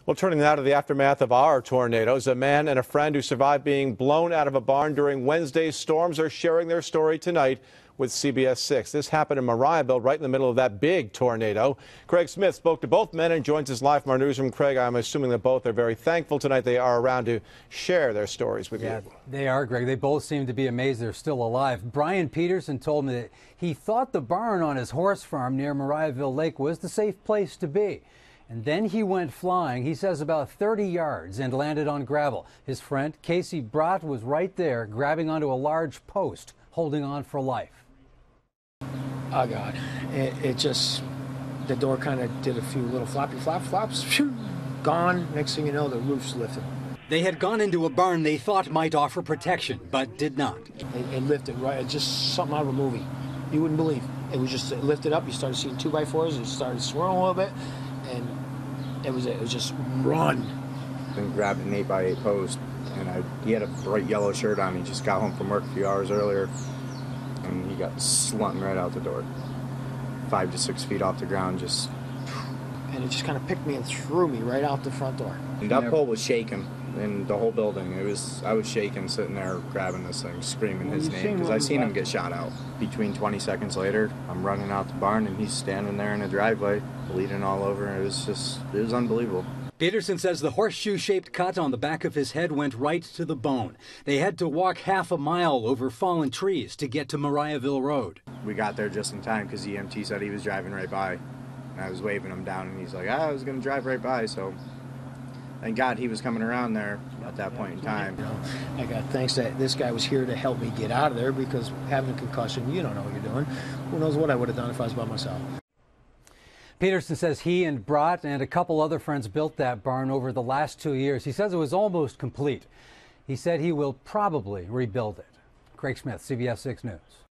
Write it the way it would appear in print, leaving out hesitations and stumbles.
Well, turning now to the aftermath of our tornadoes, a man and a friend who survived being blown out of a barn during Wednesday's storms are sharing their story tonight with CBS 6. This happened in Mariaville, right in the middle of that big tornado. Craig Smith spoke to both men and joins us live from our newsroom. Craig, I'm assuming that both are very thankful tonight they are around to share their stories with you. They are, Greg. They both seem to be amazed they're still alive. Brian Pedersen told me that he thought the barn on his horse farm near Mariaville Lake was the safe place to be. And then he went flying, he says about 30 yards, and landed on gravel. His friend, Kacey Bradt, was right there, grabbing onto a large post, holding on for life. Oh, God. It just, the door kind of did a few little floppy-flop-flops. Gone. Next thing you know, the roof's lifted. They had gone into a barn they thought might offer protection, but did not. It lifted right, just something out of a movie. You wouldn't believe. It was just, it lifted up. You started seeing 2x4s. It started swirling a little bit. And it was just run. Then grabbed an 8x8 post, and he had a bright yellow shirt on. He just got home from work a few hours earlier, and he got slung right out the door, 5 to 6 feet off the ground. And it just kind of picked me and threw me right out the front door. And that pole was shaking in the whole building. I was shaking, sitting there grabbing this thing, screaming his name, because I seen him get shot out. Between 20 seconds later, I'm running out the barn, and he's standing there in the driveway, bleeding all over. It was unbelievable. Pedersen says the horseshoe-shaped cut on the back of his head went right to the bone. They had to walk half a mile over fallen trees to get to Mariaville Road. We got there just in time because EMT said he was driving right by. And I was waving him down, and he's like, I was going to drive right by, so thank God he was coming around there at that point in time. You know, I got thanks that this guy was here to help me get out of there, because having a concussion, you don't know what you're doing. Who knows what I would have done if I was by myself. Pedersen says he and Bradt and a couple other friends built that barn over the last 2 years. He says it was almost complete. He said he will probably rebuild it. Craig Smith, CBS 6 News.